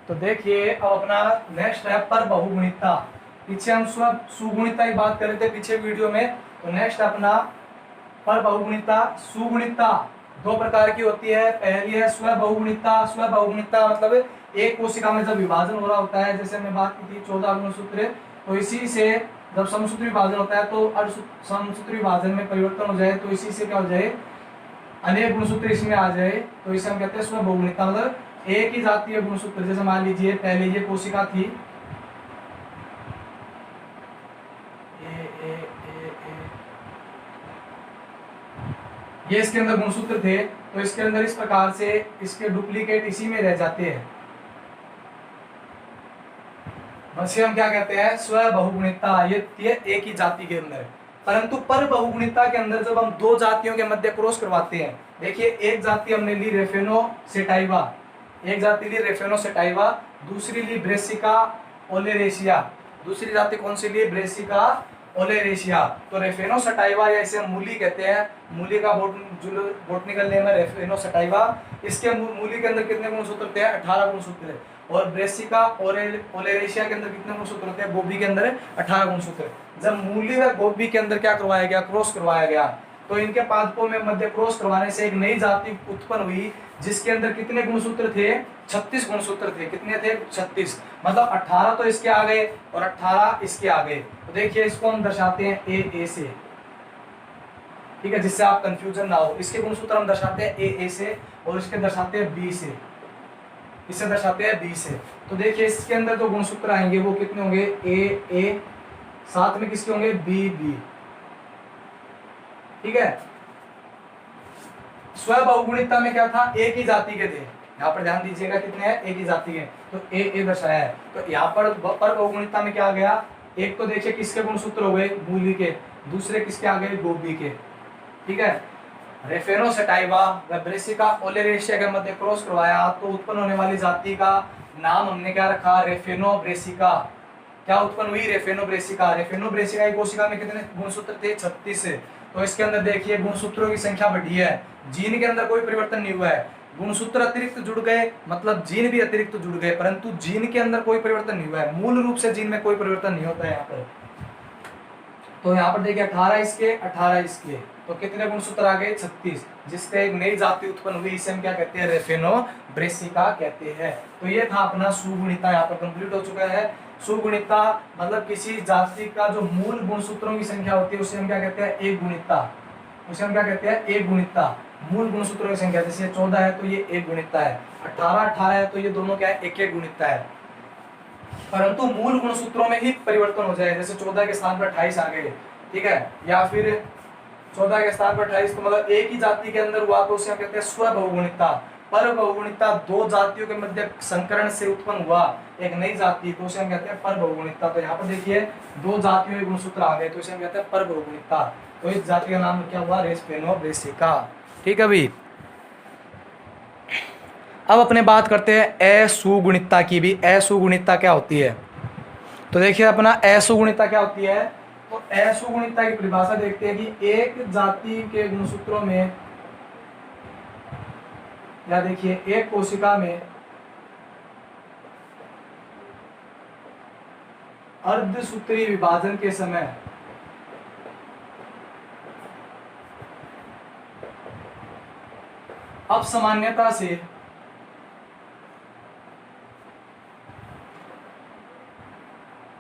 तो देखिए अब अपना नेक्स्ट है पर बहुगुणितता। पीछे हम सुगुणितता की बात कर रहे थे पीछे वीडियो में। तो नेक्स्ट अपना पर बहुगुणितता। सुगुणितता दो प्रकार की होती है। पहली है स्व बहुगुणितता। स्व बहुगुणितता मतलब एक कोशिका में जब विभाजन हो रहा होता है, जैसे हमने बात की थी 14 गुणसूत्र, तो इसी से जब समसूत्र विभाजन होता है तो अर्ध समसूत्र विभाजन में परिवर्तन हो जाए, तो इसी से क्या हो जाए, अनेक गुणसूत्र इसमें आ जाए, तो इसे हम कहते हैं स्व बहुगुणितता। मतलब एक ही जातीय गुणसूत्र, जैसे मान लीजिए पहले ये कोशिका थी ये इसके अंदर गुणसूत्र थे, तो इसके अंदर इस प्रकार से इसके डुप्लीकेट इसी में रह जाते हैं, बस हम क्या कहते हैं स्व बहुगुणितता। ये एक ही जाति के अंदर। परंतु पर बहुगुणितता के अंदर जब हम दो जातियों के मध्य क्रॉस करवाते हैं, देखिए एक जाति हमने ली रेफेनोसेटाइवा, एक जाति ली रेफेनोसेटाइवा, दूसरी ली ब्रेसिका ओलेरेशिया। दूसरी जाति कौन सी ली, ब्रेसिका ओलेरेशिया। तो रेफेनोसेटाइवा या इसे मूली कहते हैं, मूली का बोटनिकल नेम है रेफेनोसेटाइवा। इसके मूली के अंदर कितने गुणसूत्र होते हैं, 18 गुणसूत्र। और ब्रेसिका ओलेरेशिया के अंदर कितने गुणसूत्र होते हैं, गोभी के अंदर 18 गुणसूत्र। जब मूली व गोभी के अंदर क्या करवाया गया, क्रॉस करवाया गया, तो इनके पादपों में मध्य क्रॉस करवाने से एक नई जाति उत्पन्न हुई, जिसके अंदर कितने गुणसूत्र थे, 36 गुणसूत्र थे। कितने थे, 36। मतलब 18 तो इसके आ गए और 18 इसके आ गए। तो देखिए इसको हम दर्शाते हैं ए से, ठीक है, जिससे आप कंफ्यूजन ना हो। इसके गुणसूत्र हम दर्शाते हैं ए से और इसके दर्शाते हैं बी से, इसे दर्शाते हैं बी से। तो देखिए इसके अंदर जो गुणसूत्र आएंगे वो कितने होंगे, ए, साथ में किसके होंगे, बी। ठीक है। स्व बहुगुणितता में क्या था, एक ही जाति के थे। यहाँ पर ध्यान दीजिएगा कितने हैं, एक ही जाति के, तो ए दर्शाया है। तो यहाँ पर बहुगुणितता में क्या आ गया, एक तो देखिए किसके गुणसूत्र हो गए, मूली के, दूसरे किसके आ गए, गोभी के। ठीक है। रेफेनोसेटाइवा व ब्रेसिका ओलेरेशिया के मध्य क्रॉस करवाया, तो उत्पन्न होने वाली जाति का नाम हमने क्या रखा, रेफेनोब्रेसिका। क्या उत्पन्न हुई, रेफेनोब्रेसिका। रेफेनोब्रेसिका की कोशिका में कितने गुणसूत्र थे, 36। तो इसके अंदर देखिए गुणसूत्रों की संख्या बढ़ी है, जीन के अंदर कोई परिवर्तन नहीं हुआ है। गुणसूत्र अतिरिक्त जुड़ गए, मतलब जीन भी अतिरिक्त जुड़ गए, परंतु जीन के अंदर कोई परिवर्तन नहीं हुआ है। मूल रूप से जीन में कोई परिवर्तन नहीं होता है यहाँ पर। तो यहाँ पर देखिए 18 इसके, 18 इसके, तो कितने गुणसूत्र आ गए, 36, जिससे एक नई जाति उत्पन्न हुई। इसे हम क्या कहते हैं, रेफेनोब्रेसिका कहते हैं। तो ये था अपना सुगुणितता, यहाँ पर कंप्लीट हो चुका है। सुगुणितता मतलब किसी जाति का जो मूल गुणसूत्रों की संख्या होती है उसे हम क्या कहते हैं, एक गुणितता। उसे हम क्या कहते हैं, एक गुणितता। मूल गुणसूत्रों की संख्या, जैसे 14 है तो ये एक गुणितता है, 18 है तो ये दोनों क्या है, एक गुणितता है। परंतु मूल गुणसूत्रों में ही परिवर्तन हो जाए, जैसे 14 के स्थान पर 28 आ गए, ठीक है, या फिर 14 के स्थान पर 28, तो मतलब एक ही जाति के अंदर हुआ, तो उसे हम कहते हैं स्व बहुगुणितता। पर बहुगुणितता दो जातियों के मध्य संकरण से उत्पन्न हुआ एक नई जाति, तो उसे हम कहते हैं पर बहुगुणितता। तो यहाँ पर देखिए दो जातियों के गुणसूत्र आ गए, तो इसे हम कहते हैं पर बहुगुणितता। तो इस जाति का नाम क्या हुआ, रेफेनोब्रेसिका। ठीक है भाई। अब अपने बात करते हैं असुगुणितता की भी। असुगुणितता क्या होती है, तो देखिए अपना असुगुणितता क्या होती है। तो असुगुणितता की परिभाषा देखते हैं कि एक जाति के गुणसूत्रों में, या देखिए एक कोशिका में अर्धसूत्री विभाजन के समय अपसामान्यता से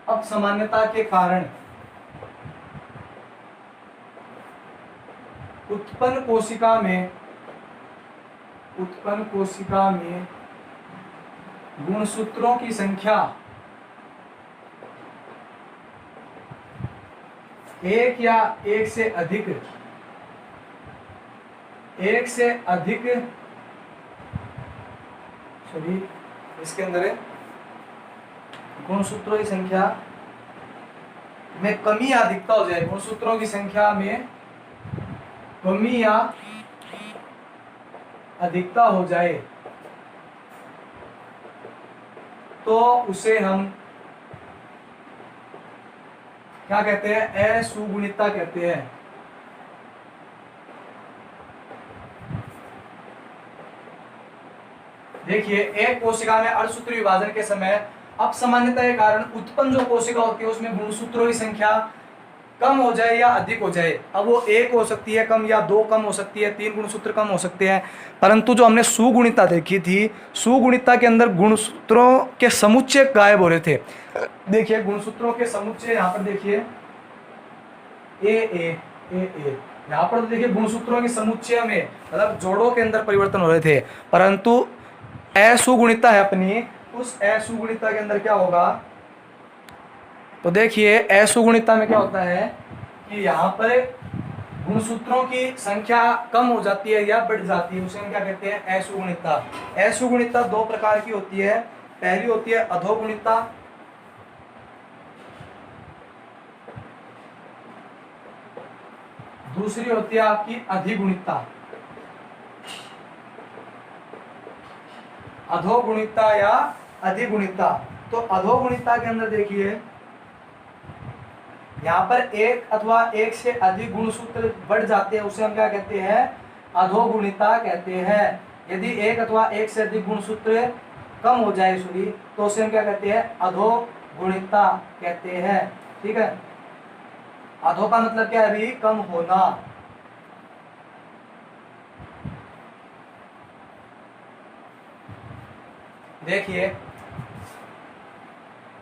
अपसामान्यता के कारण उत्पन्न कोशिका में गुणसूत्रों की संख्या एक या एक से अधिक सॉरी इसके अंदर गुणसूत्रों की संख्या में कमी या अधिकता हो जाए, गुणसूत्रों की संख्या में कमी या अधिकता हो जाए, तो उसे हम क्या कहते हैं, असुगुणितता कहते हैं। देखिए एक कोशिका में अर्धसूत्र विभाजन के समय अपसामान्यता के कारण उत्पन्न जो कोशिका होती है उसमें गुणसूत्रों की संख्या कम हो जाए या अधिक हो जाए। अब वो एक हो सकती है कम, या दो कम हो सकती है, तीन गुणसूत्र कम हो सकते हैं। परंतु जो हमने सुगुणिता देखी थी, सुगुणिता के अंदर गुणसूत्रों के समुच्चय गायब हो रहे थे। देखिए गुणसूत्रों के समुच्चय यहाँ पर देखिए ए यहाँ पर तो देखिए गुणसूत्रों के समुच्चय में मतलब जोड़ों के अंदर परिवर्तन हो रहे थे। परंतु असुगुणिता है अपनी, उस असुगुणिता के अंदर क्या होगा, तो देखिए असुगुणिता में क्या होता है कि यहाँ पर गुणसूत्रों की संख्या कम हो जाती है या बढ़ जाती है, उसे हम क्या कहते हैं, असुगुणिता। असुगुणिता दो प्रकार की होती है। पहली होती है अधोगुणिता, दूसरी होती है आपकी अधिगुणिता। अधोगुणिता या अधिगुणिता। तो अधोगुणिता के अंदर देखिए यहाँ पर एक अथवा एक से अधिक गुणसूत्र बढ़ जाते हैं, उसे हम क्या कहते हैं, अधोगुणिता कहते हैं। यदि एक अथवा एक से अधिक गुणसूत्र कम हो जाए तो उसे हम क्या कहते हैं, अधोगुणिता कहते हैं। ठीक है, अधो का मतलब क्या है, अभी कम होना। देखिए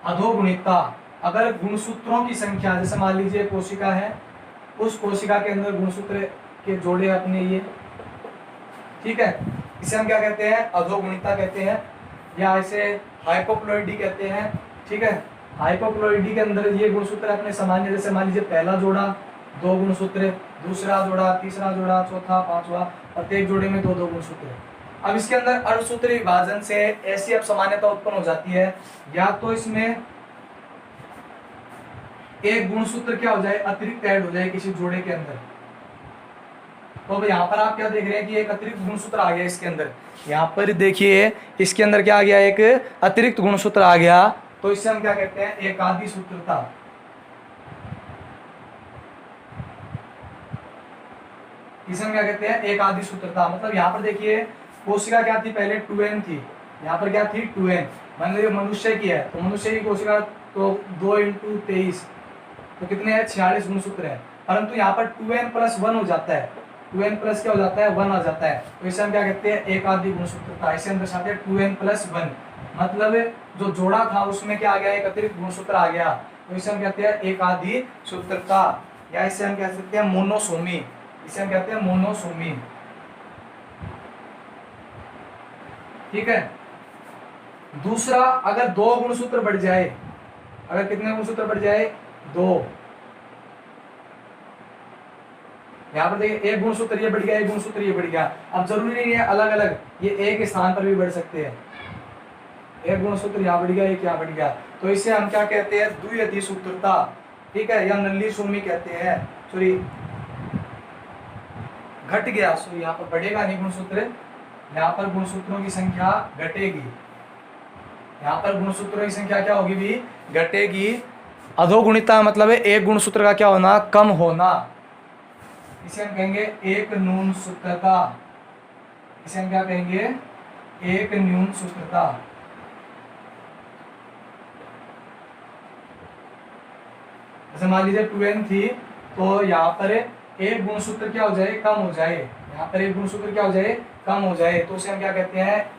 अधोगुणिता, अगर गुणसूत्रों की संख्या, जैसे मान लीजिए कोशिका है, उस कोशिका के अंदर गुणसूत्र के जोड़े अपने ये, ठीक है, इसे हम क्या कहते हैं, अधोगुणिता कहते हैं, या इसे हाइपोप्लॉइडी कहते हैं। ठीक है, हाइपोप्लॉइडी के अंदर ये गुणसूत्र अपने सामान्य, जैसे मान लीजिए पहला जोड़ा दो गुणसूत्र, दूसरा जोड़ा, तीसरा जोड़ा, चौथा, पांचवा, प्रत्येक जोड़े में दो दो गुणसूत्र। अब इसके अंदर अर्धसूत्र विभाजन से ऐसी अब सामान्यता उत्पन्न हो जाती है, या तो इसमें एक गुणसूत्र क्या हो जाए, अतिरिक्त ऐड हो जाए किसी जोड़े के अंदर। तो यहाँ पर आप क्या देख रहे हैं कि एक अतिरिक्त गुणसूत्र आ गया इसके अंदर। यहाँ पर देखिए इसके अंदर क्या आ गया, एक अतिरिक्त गुणसूत्र आ गया। तो इससे हम क्या कहते हैं, एकादि सूत्रता। इसे हम क्या कहते हैं, एकादि सूत्रता। मतलब यहाँ पर देखिए कोशिका क्या थी, पहले 2n थी, यहाँ पर क्या थी 2n। मान लीजिए मनुष्य की है, तो मनुष्य की कोशिका तो 2 × 23 तो कितने हैं, 46 गुणसूत्र है। परंतु यहाँ पर 2n+1 हो जाता है, 2n+ क्या हो जाता है, 1 आ जाता है। तो इसे हम क्या कहते हैं, एकादि गुणसूत्रता। इसे हम दर्शाते हैं 2n+1, मतलब जो जोड़ा था उसमें क्या आ गया, एक अतिरिक्त गुणसूत्र आ गया। तो इसे हम कहते हैं एकादि सूत्रता, या इसे हम कह सकते हैं मोनोसोमी। इसे हम कहते हैं मोनोसोमी। ठीक है, दूसरा, अगर दो गुणसूत्र बढ़ जाए, अगर कितने गुणसूत्र बढ़ जाए, दो। यहाँ पर देखिए एक गुणसूत्र ये बढ़ गया, एक गुणसूत्र ये बढ़ गया। अब जरूरी नहीं है अलग अलग, ये एक स्थान पर भी बढ़ सकते हैं। एक गुणसूत्र यहाँ बढ़ गया, एक यहाँ बढ़ गया, तो इसे हम क्या कहते हैं, द्विअधि सूत्रता। ठीक है, या नल्ली सोमी कहते हैं। सॉरी, घट गया, सॉरी यहाँ पर बढ़ेगा नहीं गुणसूत्र, यहाँ पर गुणसूत्रों की संख्या घटेगी। यहाँ पर गुणसूत्रों की संख्या क्या होगी भी, घटेगी। अधोगुणिता मतलब है एक गुणसूत्र का क्या होना, कम होना। इसे हम कहेंगे एक न्यून सूत्रता। इसे हम क्या कहेंगे, एक न्यून सूत्रता। जैसे मान लीजिए 2n थी, तो यहाँ पर एक गुणसूत्र क्या हो जाए, कम हो जाए। यहाँ पर एक गुणसूत्र क्या हो जाए, कम हो जाए, तो उसे हम क्या कहते हैं,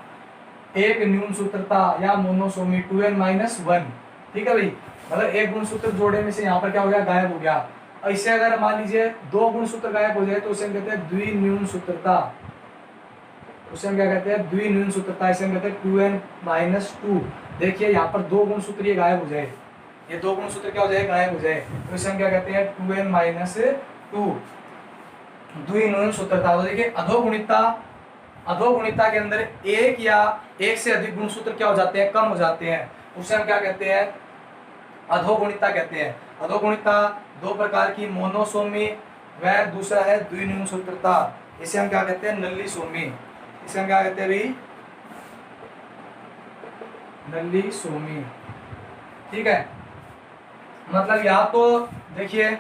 एक न्यून सूत्रता या मोनोसोमी, 2n-1। ठीक है भाई, मतलब एक गुणसूत्र जोड़े में से यहाँ पर क्या हो गया, गायब हो गया। इससे अगर मान लीजिए दो गुणसूत्र गायब हो जाए तो उसे हम कहते हैं द्विन्यून सूत्रता। उसे हम क्या कहते हैं, द्विन्यून सूत्रता। इसे हम कहते हैं 2n-2। देखिए यहाँ पर दो गुणसूत्र ये गायब हो जाए, ये दो गुणसूत्र क्या हो जाए, गायब हो जाए, तो इसे हम क्या कहते हैं, 2n-2, द्विन्यून सूत्रता। तो देखिए अधोगुणिता, अधोगुणिता के अंदर एक या एक से अधिक गुणसूत्र क्या हो जाते हैं, कम हो जाते हैं, उसे हम क्या कहते हैं, अधोगुणिता कहते हैं। अधोगुणिता दो प्रकार की, मोनोसोमी व दूसरा है द्विन्यून सूत्रता। इसे हम क्या कहते हैं, नल्ली सोमी। इसे हम क्या कहते हैं भाई, नल्ली सोमी। ठीक है, मतलब या तो देखिए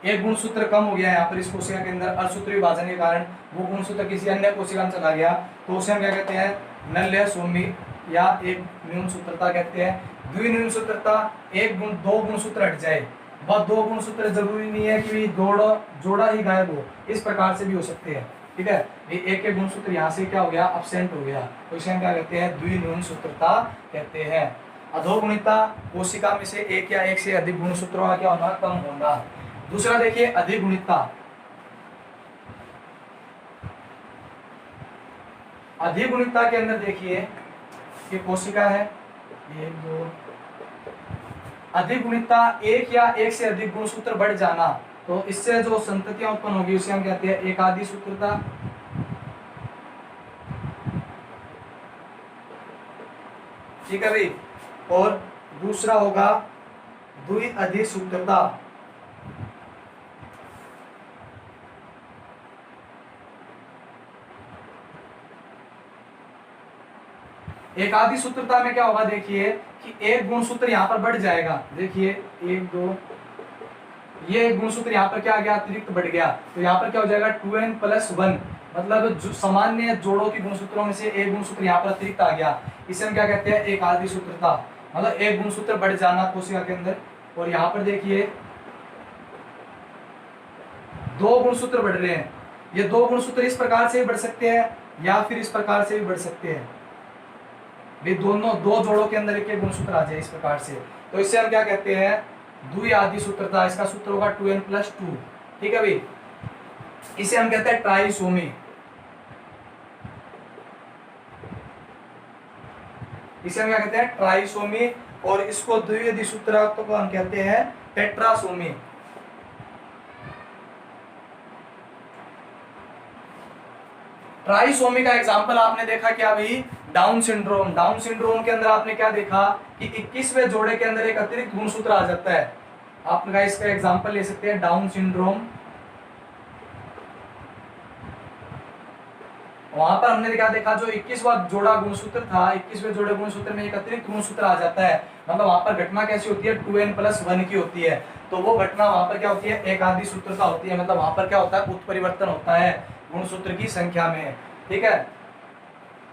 एक गुणसूत्र कम हो गया यहाँ पर इस कोशिका के अंदर, अर्धसूत्र विभाजन के कारण वो गुणसूत्र किसी अन्य कोशिका में चला गया, तो उसे हम क्या कहते हैं, नल्य सोमी या एक न्यून सूत्रता कहते हैं। द्विन्यून सूत्रता एक गुण दो गुणसूत्र हट जाए, वह दो गुणसूत्र जरूरी नहीं है कि जोड़ा ही गायब हो, इस प्रकार से भी हो सकते हैं। ठीक है, एक एक गुणसूत्र यहाँ से क्या हो गया, अब्सेंट हो गया, तो इसे हम क्या कहते हैं, द्विन्यून सूत्रता कहते हैं। अधोगुणिता कोशिका में से एक या एक से अधिक गुणसूत्रों का क्या होना, कम होना। दूसरा देखिए अधिगुणिता। अधिगुणिता के अंदर देखिए ये कोशिका है, एक दो, अधिगुणिता एक या एक से अधिक गुणसूत्र बढ़ जाना, तो इससे जो संततियां उत्पन्न होगी उसे हम कहते हैं एकादि सूत्रता। ठीक है भाई। और दूसरा होगा द्विअधि सूत्रता। एकादि सूत्रता में क्या होगा, देखिए कि एक गुणसूत्र यहाँ पर बढ़ जाएगा, देखिए एक दो, ये एक गुणसूत्र यहाँ पर क्या आ गया, अतिरिक्त बढ़ गया, तो यहाँ पर क्या हो जाएगा 2n+1, मतलब सामान्य जोड़ों की गुणसूत्रों में से एक गुणसूत्र यहाँ पर अतिरिक्त आ गया, इसे हम क्या कहते हैं, एकादि सूत्रता, मतलब एक गुणसूत्र बढ़ जाना कोशिका के अंदर। और यहाँ पर देखिए दो गुणसूत्र बढ़ रहे हैं, ये दो गुणसूत्र इस प्रकार से भी बढ़ सकते हैं या फिर इस प्रकार से भी बढ़ सकते हैं, भी दोनों दो जोड़ों के अंदर एक एक गुणसूत्र आ जाए इस प्रकार से, तो इससे हम क्या कहते हैं, द्विआदि सूत्रता। इसका सूत्र होगा 2n+2। ठीक है भाई, इसे हम कहते हैं ट्राइसोमी, इसे हम क्या कहते हैं, ट्राइसोमी। और इसको द्विआदि सूत्र को हम कहते हैं टेट्रासोमी। ट्राइसोमी का एग्जांपल आपने देखा क्या भाई, डाउन सिंड्रोम। डाउन सिंड्रोम के अंदर आपने क्या देखा कि 21वें जोड़े के अंदर एक अतिरिक्त गुणसूत्र आ जाता है। आप इसका एग्जांपल ले सकते हैं डाउन सिंड्रोम। वहां पर हमने क्या देखा, जो 21वां जोड़ा गुणसूत्र था, 21वें जोड़े गुणसूत्र में एक अतिरिक्त गुणसूत्र आ जाता है, मतलब वहां पर घटना कैसी होती है, 2n+1 की होती है, तो वो घटना वहां पर क्या होती है, एकादि सूत्रता होती है, मतलब वहां पर क्या होता है, उत्परिवर्तन होता है गुणसूत्र की संख्या में। ठीक है,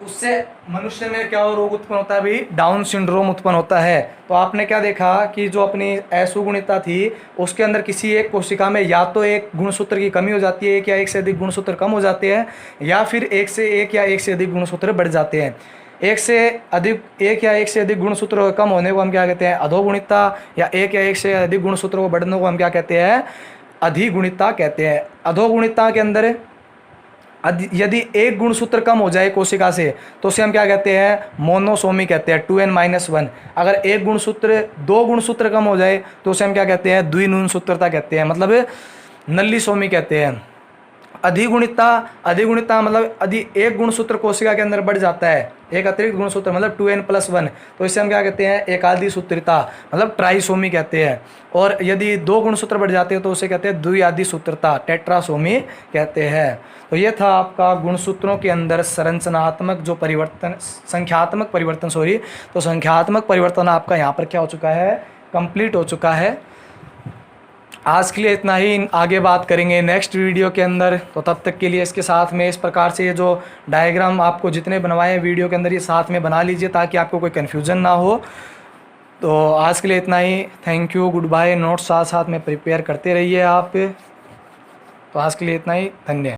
उससे मनुष्य में क्या रोग उत्पन्न होता है भाई, डाउन सिंड्रोम उत्पन्न होता है। तो आपने क्या देखा कि जो अपनी असुगुणिता थी उसके अंदर किसी एक कोशिका में या तो एक गुणसूत्र की कमी हो जाती है, एक या एक से अधिक गुणसूत्र कम हो जाते हैं, या फिर एक या एक से अधिक गुणसूत्र बढ़ जाते हैं। एक या एक से अधिक गुणसूत्र कम होने को हम क्या कहते हैं, अधोगुणिता, या एक या एक से अधिक गुणसूत्रों को बढ़ने को हम क्या कहते हैं, अधिगुणिता कहते हैं। अधोगुणिता के अंदर यदि एक गुणसूत्र कम हो जाए कोशिका से तो उसे हम क्या कहते हैं, मोनोसोमी कहते हैं, 2n-1। अगर एक गुणसूत्र दो गुणसूत्र कम हो जाए तो उसे हम क्या कहते हैं, द्विन्यून सूत्रता कहते हैं, मतलब नल्लीसोमी कहते हैं। अधिगुणिता मतलब एक गुणसूत्र कोशिका के अंदर बढ़ जाता है, एक अतिरिक्त गुणसूत्र, मतलब 2n+1, तो इसे हम क्या कहते हैं, एकादि सूत्रता, मतलब ट्राइसोमी कहते हैं। और यदि दो गुणसूत्र बढ़ जाते हैं तो उसे कहते हैं द्विआदि सूत्रता, टेट्रासोमी कहते हैं। तो ये था आपका गुणसूत्रों के अंदर संरचनात्मक जो परिवर्तन, संख्यात्मक परिवर्तन, तो संख्यात्मक परिवर्तन आपका यहाँ पर क्या हो चुका है, कंप्लीट हो चुका है। आज के लिए इतना ही, आगे बात करेंगे नेक्स्ट वीडियो के अंदर। तो तब तक के लिए इसके साथ में इस प्रकार से ये जो डायग्राम आपको जितने बनवाए हैं वीडियो के अंदर, ये साथ में बना लीजिए ताकि आपको कोई कन्फ्यूज़न ना हो। तो आज के लिए इतना ही, thank you, goodbye. Notes साथ साथ में प्रिपेयर करते रहिए आप। तो आज के लिए इतना ही, धन्यवाद।